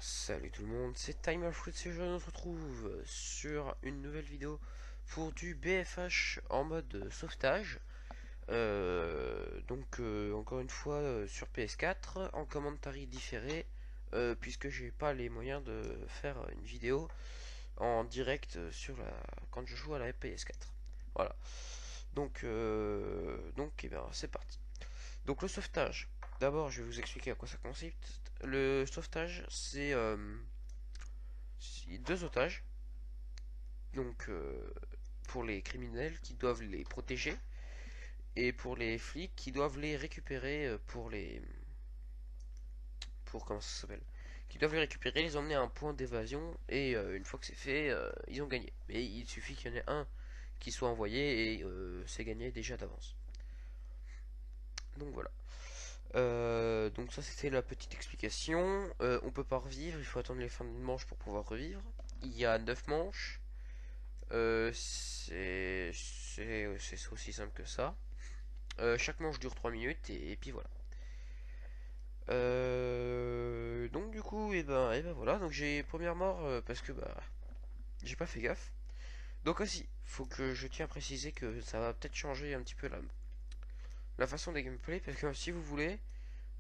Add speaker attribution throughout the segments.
Speaker 1: Salut tout le monde, c'est Timer Fruit et je nous retrouve sur une nouvelle vidéo pour du BFH en mode sauvetage. Encore une fois sur PS4 en commentary différé, puisque j'ai pas les moyens de faire une vidéo en direct quand je joue à la PS4. Voilà. Et bien c'est parti. Donc le sauvetage. D'abord, je vais vous expliquer à quoi ça consiste. Le sauvetage, c'est deux otages. Donc pour les criminels qui doivent les protéger et pour les flics qui doivent les récupérer pour comment ça s'appelle qui doivent les récupérer, les emmener à un point d'évasion et une fois que c'est fait, ils ont gagné. Mais il suffit qu'il y en ait un qui soit envoyé et c'est gagné déjà d'avance. Donc voilà. Donc ça c'était la petite explication. On peut pas revivre, il faut attendre les fins de manche pour pouvoir revivre. Il y a 9 manches. C'est aussi simple que ça. Chaque manche dure 3 minutes et puis voilà. Donc du coup, et ben voilà. Donc j'ai première mort parce que bah j'ai pas fait gaffe. Donc aussi, faut que je tiens à préciser que ça va peut-être changer un petit peu la façon des gameplay parce que si vous voulez,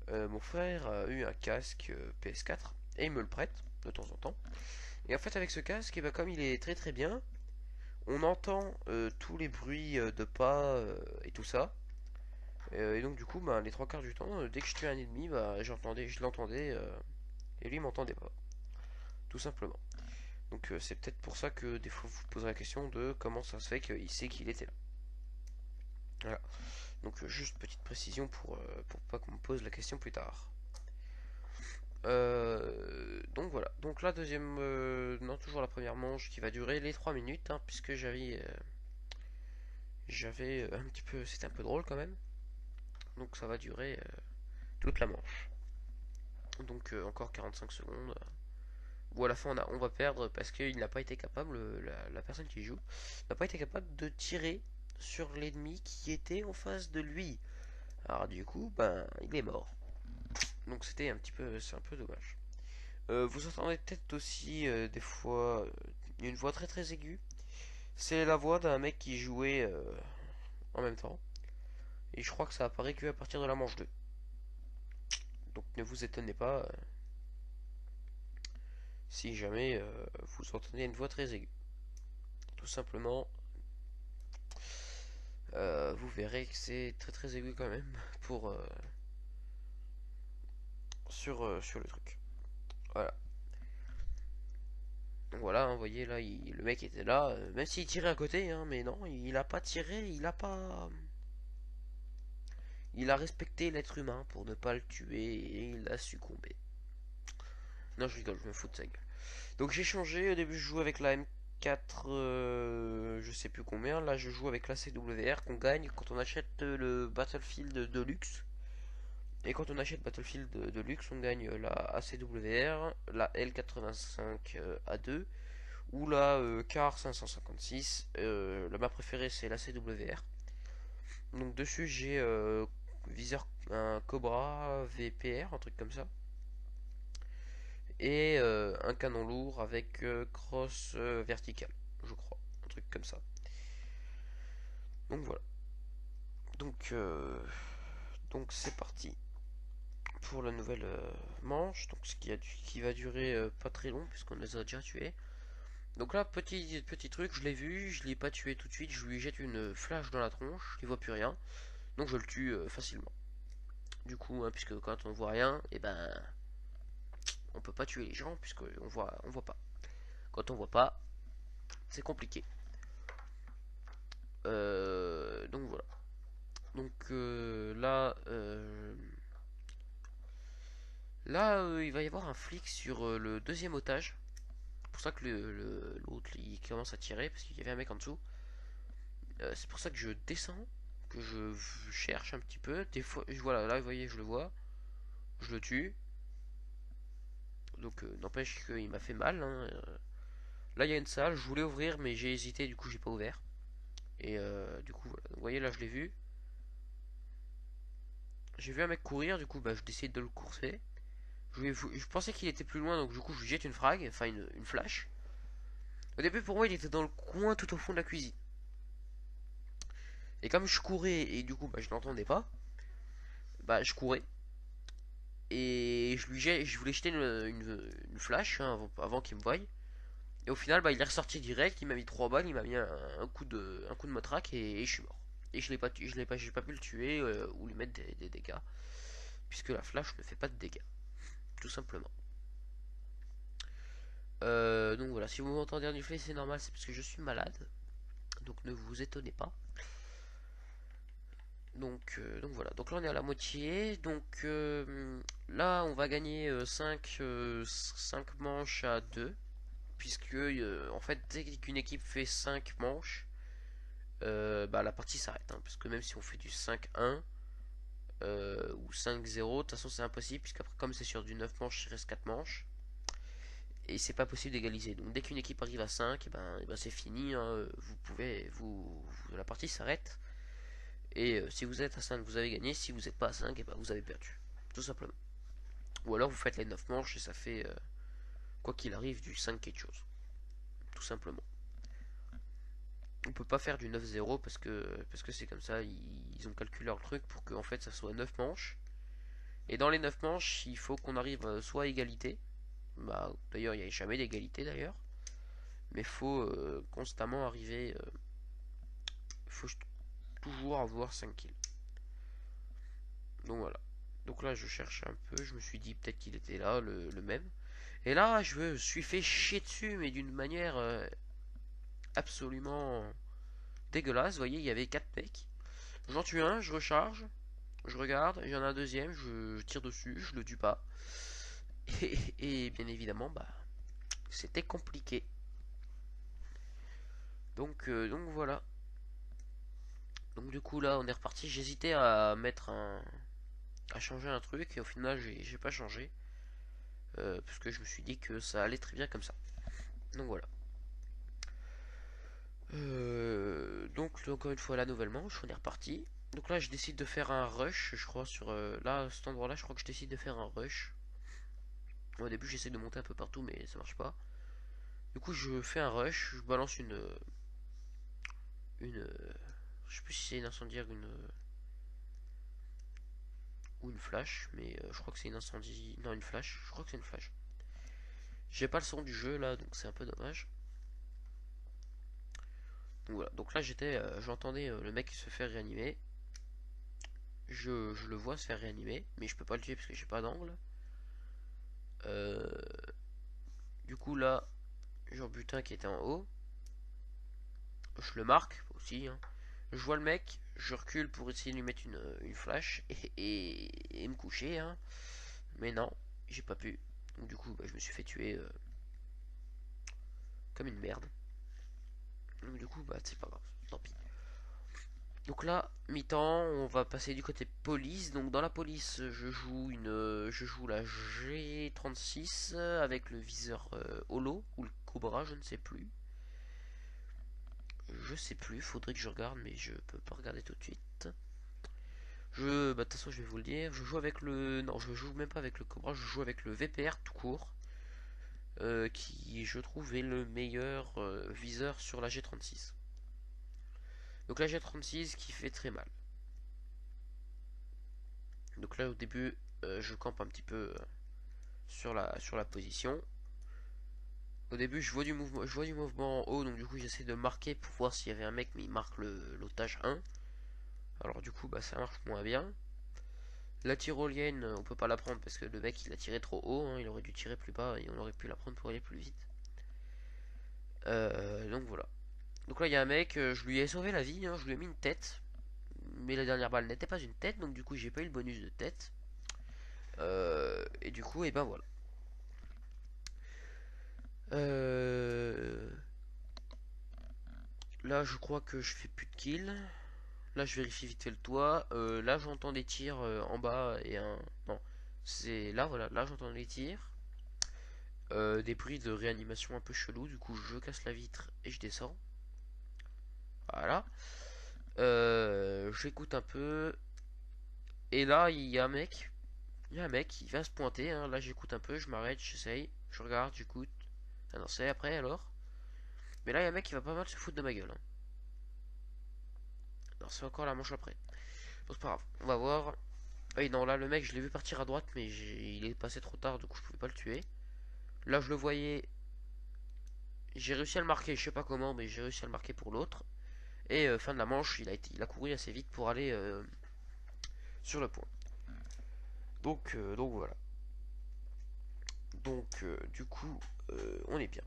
Speaker 1: mon frère a eu un casque PS4 et il me le prête de temps en temps. Et en fait avec ce casque, et ben, comme il est très très bien, on entend tous les bruits de pas et tout ça. Et donc du coup, bah, les trois quarts du temps, dès que je tuais un ennemi, bah, je l'entendais et lui il m'entendait pas, tout simplement. Donc c'est peut-être pour ça que des fois vous vous posez la question de comment ça se fait qu'il sait qu'il était là. Voilà. Donc juste petite précision pour pas qu'on me pose la question plus tard. Donc voilà. Donc la deuxième, non toujours la première manche qui va durer les 3 minutes, hein, puisque j'avais un petit peu, c'était un peu drôle quand même. Donc ça va durer toute la manche. Donc encore 45 secondes. Ou à la fin on va perdre parce qu'il n'a pas été capable, la personne qui joue, n'a pas été capable de tirer sur l'ennemi qui était en face de lui. Alors du coup, ben il est mort. Donc c'est un peu dommage. Vous entendez peut-être aussi des fois une voix très très aiguë. C'est la voix d'un mec qui jouait en même temps. Et je crois que ça apparaît que à partir de la manche 2. Donc ne vous étonnez pas si jamais vous entendez une voix très aiguë. Tout simplement, vous verrez que c'est très très aigu quand même pour sur le truc. Voilà. Donc voilà, hein, vous voyez là, le mec était là, même s'il tirait à côté, hein, mais non, il a pas tiré, il a respecté l'être humain pour ne pas le tuer et il a succombé. Non, je rigole, je me fous de sa gueule. Donc j'ai changé, au début je jouais avec la M4, je sais plus combien, là je joue avec la CWR qu'on gagne quand on achète le Battlefield Deluxe. Et quand on achète Battlefield de luxe, on gagne la ACWR, la L85A2 ou la CAR 556. La map préférée c'est la CWR. Donc dessus j'ai viseur un Cobra VPR, un truc comme ça. Et un canon lourd avec crosse verticale, je crois. Un truc comme ça. Donc voilà. Donc, euh, donc c'est parti pour la nouvelle manche, donc qui va durer pas très long puisqu'on les a déjà tués. Donc là, petit truc, je l'ai vu, je l'ai pas tué tout de suite, je lui jette une flash dans la tronche, il voit plus rien, donc je le tue facilement. Du coup, hein, puisque quand on voit rien, et ben on peut pas tuer les gens puisque on voit pas. Quand on voit pas, c'est compliqué. Donc voilà. Donc il va y avoir un flic sur le deuxième otage. C'est pour ça que l'autre il commence à tirer parce qu'il y avait un mec en dessous. C'est pour ça que je descends, que je cherche un petit peu. Des fois, voilà, là vous voyez, je le vois, je le tue. Donc n'empêche qu'il m'a fait mal, hein. Là il y a une salle, je voulais ouvrir mais j'ai hésité, du coup j'ai pas ouvert. Et du coup voilà. Vous voyez là je l'ai vu. J'ai vu un mec courir, du coup bah je décide de le courser. Je pensais qu'il était plus loin, donc du coup je lui jette une frag, enfin une flash. Au début pour moi il était dans le coin tout au fond de la cuisine. Et comme je courais et du coup bah, je l'entendais pas, bah je courais. Et je voulais jeter une flash hein, avant qu'il me voie. Et au final bah, il est ressorti direct, il m'a mis 3 balles, il m'a mis un coup de matraque et je suis mort. Et j'ai pas pu le tuer ou lui mettre des dégâts. Puisque la flash ne fait pas de dégâts. Tout simplement. Donc voilà, si vous m'entendez renifler, c'est normal, c'est parce que je suis malade. Donc ne vous étonnez pas. Donc voilà, donc là on est à la moitié. Donc là on va gagner 5 manches à 2. Puisque en fait dès qu'une équipe fait 5 manches, bah, la partie s'arrête. Hein, parce que même si on fait du 5-1 ou 5-0, de toute façon c'est impossible. Puisqu'après comme c'est sur du 9 manches, il reste 4 manches. Et c'est pas possible d'égaliser. Donc dès qu'une équipe arrive à 5, et ben c'est fini. Hein, la partie s'arrête. Et si vous êtes à 5, vous avez gagné. Si vous n'êtes pas à 5, et ben vous avez perdu. Tout simplement. Ou alors vous faites les 9 manches et ça fait, quoi qu'il arrive, du 5 quelque chose. Tout simplement. On peut pas faire du 9-0 parce que c'est comme ça. Ils ont calculé leur truc pour que en fait ça soit 9 manches. Et dans les 9 manches, il faut qu'on arrive soit à égalité. Bah, d'ailleurs, il n'y a jamais d'égalité d'ailleurs. Mais faut constamment arriver. Faut toujours avoir 5 kills. Donc voilà. Donc là, je cherche un peu. Je me suis dit peut-être qu'il était là, le même. Et là, je me suis fait chier dessus, mais d'une manière absolument dégueulasse. Vous voyez, il y avait 4 mecs. J'en tue un, je recharge. Je regarde, il y en a un deuxième, je tire dessus, je le tue pas. Et bien évidemment, bah, c'était compliqué. Donc voilà. Donc du coup là, on est reparti. J'hésitais à à changer un truc et au final, j'ai pas changé parce que je me suis dit que ça allait très bien comme ça. Donc voilà. Donc encore une fois la nouvelle manche, on est reparti. Donc là, je décide de faire un rush, je crois sur là, à cet endroit-là, je crois que je décide de faire un rush. Au début, j'essaie de monter un peu partout, mais ça marche pas. Du coup, je fais un rush, je balance je sais plus si c'est une incendiaire ou une flash, mais je crois que c'est une incendie, non une flash, je crois que c'est une flash. J'ai pas le son du jeu là, donc c'est un peu dommage. Donc voilà, donc là j'entendais le mec se faire réanimer. Je le vois se faire réanimer, mais je peux pas le tuer parce que j'ai pas d'angle. Euh, du coup là, j'en bute un qui était en haut. Je le marque aussi. Hein. Je vois le mec, je recule pour essayer de lui mettre une flash et me coucher. Hein. Mais non, j'ai pas pu. Donc du coup, bah, je me suis fait tuer comme une merde. Donc du coup, bah c'est pas grave, tant pis. Donc là, mi-temps, on va passer du côté police. Donc dans la police, je joue la G36 avec le viseur holo ou le Cobra, je ne sais plus. Je sais plus, faudrait que je regarde, mais je peux pas regarder tout de suite. Bah de toute façon, je vais vous le dire. Je joue avec le, non, je joue même pas avec le Cobra, je joue avec le VPR tout court, qui je trouve est le meilleur viseur sur la G36. Donc la G36 qui fait très mal. Donc là au début je campe un petit peu sur la position. Au début je vois du mouvement en haut, donc du coup j'essaie de marquer pour voir s'il y avait un mec, mais il marque l'otage 1. Alors du coup bah ça marche moins bien. La tyrolienne on peut pas la prendre parce que le mec il a tiré trop haut, hein, il aurait dû tirer plus bas et on aurait pu la prendre pour aller plus vite. Donc voilà. Donc là il y a un mec, je lui ai sauvé la vie, hein, je lui ai mis une tête. Mais la dernière balle n'était pas une tête, donc du coup j'ai pas eu le bonus de tête. Et du coup, et ben voilà. Euh, Là, je crois que je fais plus de kills. Là, je vérifie vite fait le toit. Là, j'entends des tirs en bas et un. Non, c'est là, voilà. Là, j'entends des tirs. Des bruits de réanimation un peu chelou. Du coup, je casse la vitre et je descends. Voilà. J'écoute un peu. Et là, il y a un mec Il y a un mec qui va se pointer, hein. Là j'écoute un peu, je m'arrête, j'essaye, je regarde, j'écoute. Ah non, c'est après alors. Mais là il y a un mec qui va pas mal se foutre de ma gueule, hein. Non, c'est encore la manche après. Bon, c'est pas grave, on va voir. Ah oui, non, là le mec je l'ai vu partir à droite, mais il est passé trop tard, du coup je pouvais pas le tuer. Là je le voyais, j'ai réussi à le marquer, je sais pas comment, mais j'ai réussi à le marquer pour l'autre. Et fin de la manche, il a couru assez vite pour aller sur le point. Donc voilà. Donc du coup, on est bien.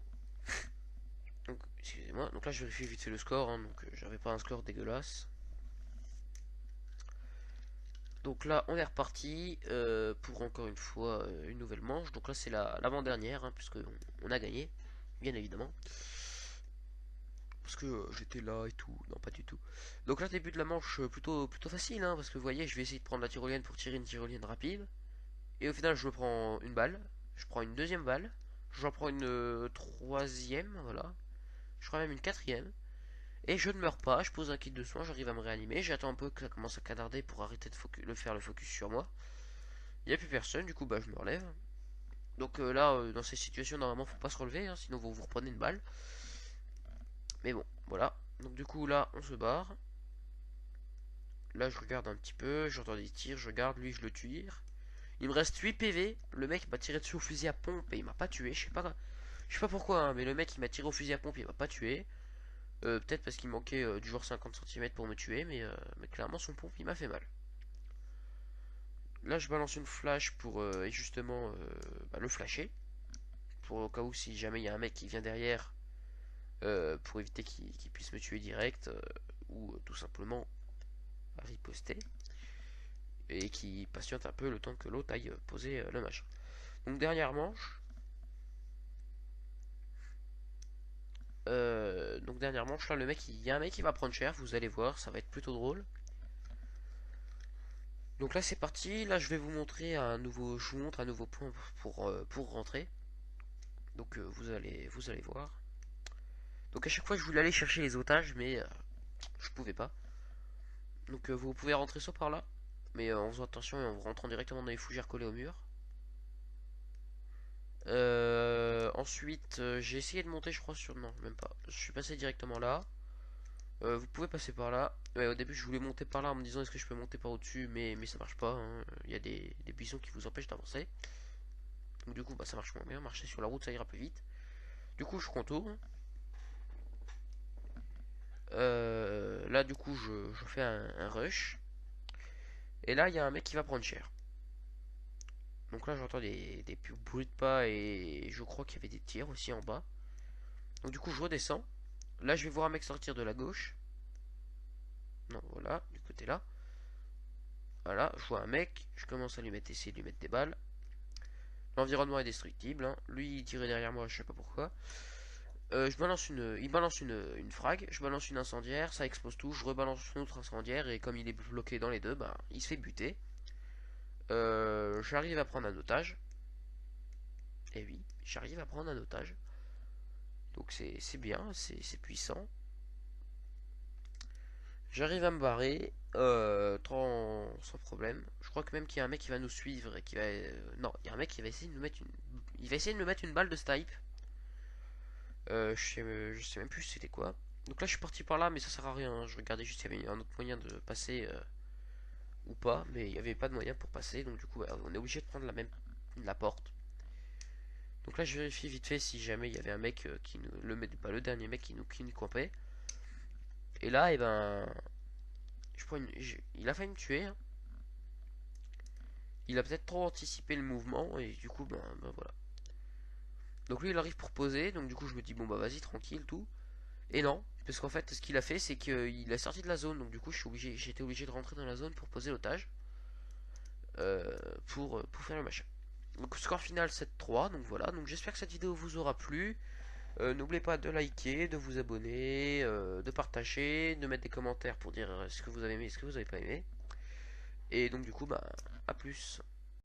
Speaker 1: Donc excusez-moi. Donc là, je vérifie vite fait le score, hein. Donc j'avais pas un score dégueulasse. Donc là, on est reparti pour encore une fois une nouvelle manche. Donc là, c'est l'avant-dernière, hein, puisque on a gagné, bien évidemment. Parce que j'étais là et tout. Non, pas du tout. Donc là, début de la manche plutôt facile, hein, parce que vous voyez, je vais essayer de prendre la tyrolienne pour tirer une tyrolienne rapide. Et au final, je me prends une balle. Je prends une deuxième balle. J'en prends une troisième, voilà. Je crois même une quatrième. Et je ne meurs pas, je pose un kit de soin, j'arrive à me réanimer. J'attends un peu que ça commence à canarder pour arrêter de faire le focus sur moi. Il n'y a plus personne, du coup bah je me relève. Donc là, dans ces situations, normalement faut pas se relever, hein, sinon vous vous reprenez une balle. Mais bon, voilà. Donc du coup là, on se barre. Là je regarde un petit peu, j'entends des tirs, je regarde, lui je le tire. Il me reste 8 PV, le mec m'a tiré dessus au fusil à pompe et il m'a pas tué, je sais pas pourquoi, hein, mais le mec il m'a tiré au fusil à pompe et il m'a pas tué. Peut-être parce qu'il manquait du genre 50 centimètres pour me tuer, mais clairement son pompe il m'a fait mal. Là je balance une flash pour justement bah, le flasher. Pour au cas où si jamais il y a un mec qui vient derrière, pour éviter qu'il puisse me tuer direct, ou tout simplement riposter. Et qui patiente un peu le temps que l'autre aille poser le machin. Donc dernière manche. Donc dernière manche, là le mec, il y a un mec qui va prendre cher, vous allez voir, ça va être plutôt drôle. Donc là c'est parti, là je vais vous montrer je vous montre un nouveau point pour rentrer. Donc vous allez voir. Donc à chaque fois je voulais aller chercher les otages, mais je pouvais pas. Donc vous pouvez rentrer soit par là, mais en faisant attention et en rentrant directement dans les fougères collées au mur. Ensuite j'ai essayé de monter je crois sur... Non même pas, je suis passé directement là. Vous pouvez passer par là. Ouais, au début je voulais monter par là en me disant est-ce que je peux monter par au-dessus, mais ça marche pas, hein. Il y a des buissons qui vous empêchent d'avancer. Donc du coup bah ça marche moins bien, marcher sur la route ça ira plus vite. Du coup je contourne. Là du coup je fais un rush. Et là il y a un mec qui va prendre cher. Donc là j'entends des bruits de pas et je crois qu'il y avait des tirs aussi en bas. Donc du coup je redescends. Là je vais voir un mec sortir de la gauche. Non voilà, du côté là. Voilà, je vois un mec, je commence à essayer de lui mettre des balles. L'environnement est destructible, hein. Lui il tirait derrière moi, je sais pas pourquoi. Il balance une frag, je balance une incendiaire, ça explose tout, je rebalance une autre incendiaire et comme il est bloqué dans les deux, bah, il se fait buter. J'arrive à prendre un otage. Et oui, j'arrive à prendre un otage. Donc c'est bien, c'est puissant. J'arrive à me barrer sans problème. Je crois que même qu'il y a un mec qui va nous suivre et qui va... non, il y a un mec qui va essayer de nous mettre une... Il va essayer de me mettre une balle de snipe. Je sais même plus c'était quoi. Donc là je suis parti par là mais ça sert à rien, hein. Je regardais juste s'il y avait un autre moyen de passer ou pas. Mais il n'y avait pas de moyen pour passer. Donc du coup on est obligé de prendre la porte. Donc là je vérifie vite fait si jamais il y avait un mec qui nous... le dernier mec qui nous campait. Et là et ben... il a failli me tuer, hein. Il a peut-être trop anticipé le mouvement et du coup ben voilà. Donc lui il arrive pour poser, donc du coup je me dis bon bah vas-y tranquille tout. Et non, parce qu'en fait ce qu'il a fait c'est qu'il est sorti de la zone, donc du coup j'étais obligé de rentrer dans la zone pour poser l'otage. Pour faire le machin. Donc score final 7-3, donc voilà, donc j'espère que cette vidéo vous aura plu. N'oubliez pas de liker, de vous abonner, de partager, de mettre des commentaires pour dire ce que vous avez aimé et ce que vous avez pas aimé. Et donc du coup bah à plus.